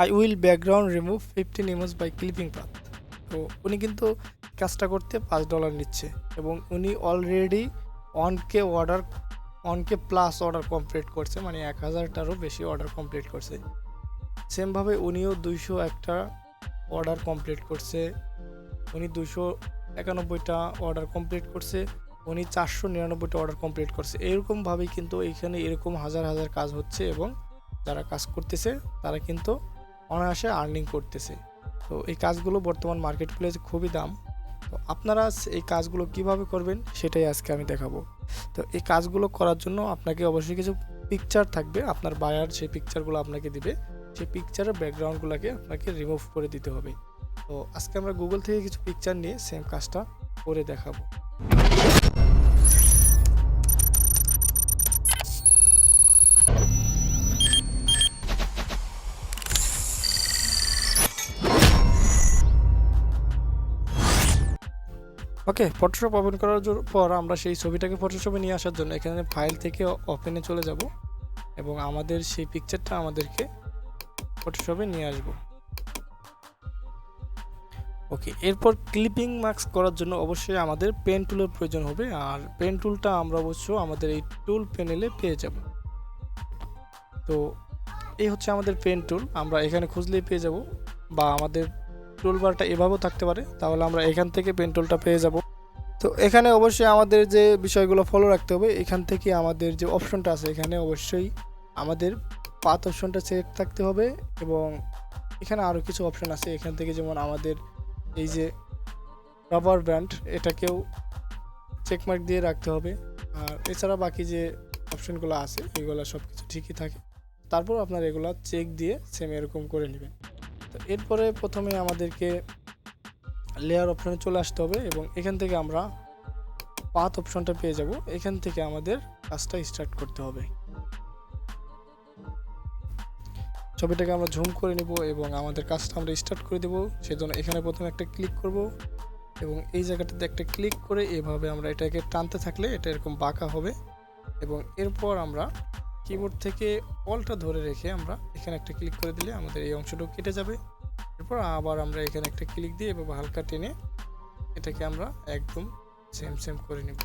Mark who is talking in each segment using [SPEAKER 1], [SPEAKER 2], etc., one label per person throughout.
[SPEAKER 1] I will background remove 15 image by clipping path. তো উনি কিন্তু কাজটা করতে $5 নিচ্ছে এবং উনি already 1K plus order complete করছে, মানে 1000টারও বেশি অর্ডার কমপ্লিট করছে। সেমভাবে উনিও 201টা অর্ডার কমপ্লিট করছে, উনি 291টা অর্ডার কমপ্লিট করছে, উনি 499টা অর্ডার কমপ্লিট করছে। এরকমভাবেই কিন্তু এইখানে এরকম হাজার হাজার কাজ হচ্ছে এবং যারা কাজ করতেছে তারা কিন্তু অনায়াসে আর্নিং করতেছে। তো এই কাজগুলো বর্তমান মার্কেট প্লেসে খুবই দাম। তো আপনারা এই কাজগুলো কিভাবে করবেন সেটাই আজকে আমি দেখাবো। তো এই কাজগুলো করার জন্য আপনাকে অবশ্যই কিছু পিকচার থাকবে, আপনার বায়ার সেই পিকচারগুলো আপনাকে দিবে, সেই পিকচারের ব্যাকগ্রাউন্ডগুলোকে আপনাকে রিমুভ করে দিতে হবে। তো আজকে আমরা গুগল থেকে কিছু পিকচার নিয়ে সেম কাজটা করে দেখাবো। ওকে, ফটোশপ ওপেন করার পর আমরা সেই ছবিটাকে ফটোশপে নিয়ে আসার জন্য এখানে ফাইল থেকে ওপেনে চলে যাব এবং আমাদের সেই পিকচারটা আমাদেরকে ফটোশপে নিয়ে আসব। ওকে, এরপর ক্লিপিং মার্কস করার জন্য অবশ্যই আমাদের পেন টুলের প্রয়োজন হবে, আর পেন টুলটা আমরা অবশ্য আমাদের এই টুল প্যানেলে পেয়ে যাব। তো এই হচ্ছে আমাদের পেন টুল, আমরা এখানে খুঁজলেই পেয়ে যাব, বা আমাদের টুলবারটা এভাবেও থাকতে পারে, তাহলে আমরা এখান থেকে পেন টুলটা পেয়ে যাব। তো এখানে অবশ্যই আমাদের যে বিষয়গুলো ফলো রাখতে হবে, এখান থেকে আমাদের যে অপশনটা আছে এখানে অবশ্যই আমাদের পাথ অপশনটা সিলেক্ট থাকতে হবে এবং এখানে আরও কিছু অপশন আছে এখান থেকে, যেমন আমাদের এই যে রাবার ব্যান্ড এটাকেও চেকমার্ক দিয়ে রাখতে হবে। আর এছাড়া বাকি যে অপশনগুলো আছে এগুলো সব কিছু ঠিকই থাকে, তারপর আপনার এগুলো চেক দিয়ে সেম এরকম করে নেবেন। তো এরপরে প্রথমে আমাদেরকে লেয়ার অপশনে চলে আসতে হবে এবং এখান থেকে আমরা পাথ অপশনটা পেয়ে যাব, এখান থেকে আমাদের কাজটা স্টার্ট করতে হবে। ছবিটাকে আমরা ঝুম করে নেব এবং আমাদের কাজটা আমরা স্টার্ট করে দেব। সেজন্য এখানে প্রথমে একটা ক্লিক করব এবং এই জায়গাটাতে একটা ক্লিক করে এভাবে আমরা এটাকে টানতে থাকলে এটা এরকম বাঁকা হবে এবং এরপর আমরা কিবোর্ড থেকে অলটা ধরে রেখে আমরা এখানে একটা ক্লিক করে দিলে আমাদের এই অংশটাও কেটে যাবে। এরপর আবার আমরা এখানে একটা ক্লিক দিয়ে এভাবে হালকা টেনে এটাকে আমরা একদম সেম করে নেব।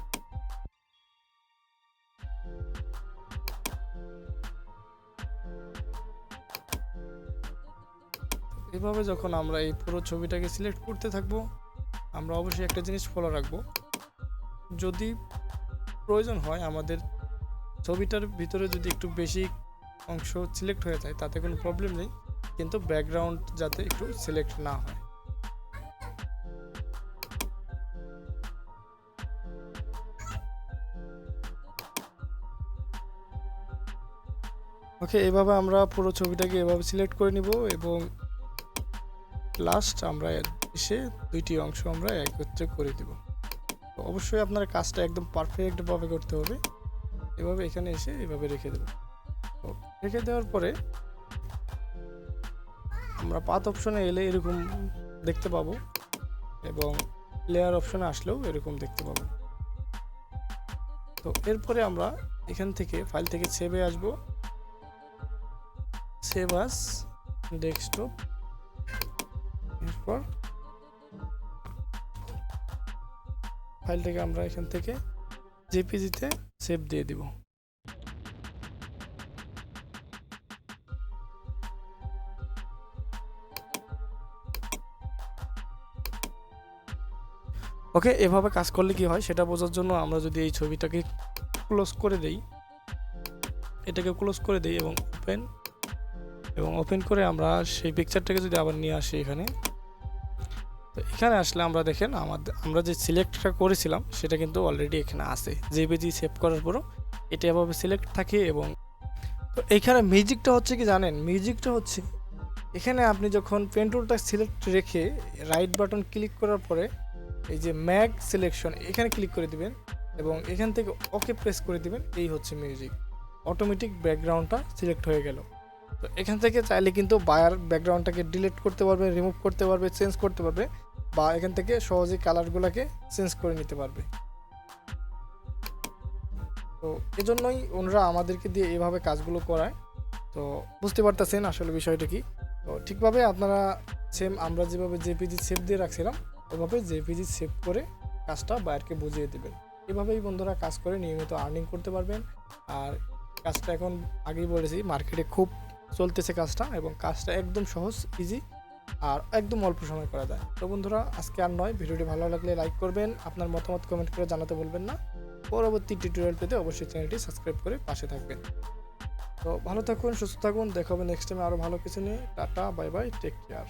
[SPEAKER 1] এভাবে যখন আমরা এই পুরো ছবিটাকে সিলেক্ট করতে থাকবো, আমরা অবশ্যই একটা জিনিস ফলো রাখবো, যদি প্রয়োজন হয় আমাদের ছবিটার ভিতরে যদি একটু বেশি অংশ সিলেক্ট হয়ে যায় তাতে কোনো প্রবলেম নেই, কিন্তু ব্যাকগ্রাউন্ড যাতে একটু সিলেক্ট না হয়। ওকে, এভাবে আমরা পুরো ছবিটাকে এভাবে সিলেক্ট করে নিব এবং লাস্ট আমরা এসে দুইটি অংশ আমরা একত্রে করে দেব। তো অবশ্যই আপনার কাজটা একদম পারফেক্টভাবে করতে হবে। এভাবে এখানে এসে এভাবে রেখে দেব। তো রেখে দেওয়ার পরে আমরা পাথ অপশনে এলে এরকম দেখতে পাবো এবং লেয়ার অপশনে আসলেও এরকম দেখতে পাবো। তো এরপরে আমরা এখান থেকে ফাইল থেকে সেভে আসবো, সেভ আস ডেস্কটপ। এরপর ফাইলটাকে আমরা এখান থেকে জেপিজিতে সেভ দিয়ে দিব। ওকে, এভাবে কাজ করলে কি হয় সেটা বোঝার জন্য আমরা যদি এই ছবিটাকে ক্লোজ করে দেই, এটাকে ক্লোজ করে দেই এবং ওপেন করে আমরা সেই পিকচারটাকে যদি আবার নিয়ে আসি এখানে, তো এখানে আসলে আমরা দেখেন আমরা যে সিলেক্টটা করেছিলাম সেটা কিন্তু অলরেডি এখানে আছে। জেপিজি সেভ করার পরও এটা এভাবে সিলেক্ট থাকে। এবং তো এখানে মিউজিকটা হচ্ছে কি জানেন, মিউজিকটা হচ্ছে এখানে আপনি যখন পেন টুলটা সিলেক্ট রেখে রাইট বাটন ক্লিক করার পরে এই যে ম্যাগ সিলেকশন এখানে ক্লিক করে দিবেন এবং এখান থেকে ওকে প্রেস করে দিবেন, এই হচ্ছে মিউজিক, অটোমেটিক ব্যাকগ্রাউন্ডটা সিলেক্ট হয়ে গেল। তো এখান থেকে চাইলে কিন্তু বায়ার ব্যাকগ্রাউন্ডটাকে ডিলিট করতে পারবে, রিমুভ করতে পারবে, চেঞ্জ করতে পারবে, বা এখান থেকে সহজেই কালারগুলোকে চেঞ্জ করে নিতে পারবে। তো এজন্যই ওনারা আমাদেরকে দিয়ে এভাবে কাজগুলো করায়। তো বুঝতে পারতেছেন আসলে বিষয়টা কি। তো ঠিকভাবে আপনারা সেম আমরা যেভাবে জেপিজি সেভ দিয়ে রাখছিলাম ওভাবে জেপিজি সেভ করে কাজটা বায়ারকে বুঝিয়ে দেবেন। এভাবেই বন্ধুরা কাজ করে নিয়মিত আর্নিং করতে পারবেন। আর কাজটা এখন আগেই বলেছি মার্কেটে খুব চলতেছে কাজটা, এবং কাজটা একদম সহজ, ইজি, আর একদম অল্প সময় করা যায়। তো বন্ধুরা আজকে আর নয়, ভিডিওটি ভালো লাগলে লাইক করবেন, আপনার মতামত কমেন্ট করে জানাতে বলবেন না। পরবর্তী টিউটোরিয়াল পেতে অবশ্যই চ্যানেলটি সাবস্ক্রাইব করে পাশে থাকবেন। তো ভালো থাকুন, সুস্থ থাকুন, দেখা হবে নেক্সট টাইমে আরও ভালো কিছু নিয়ে। Ta-ta, bye bye, take care.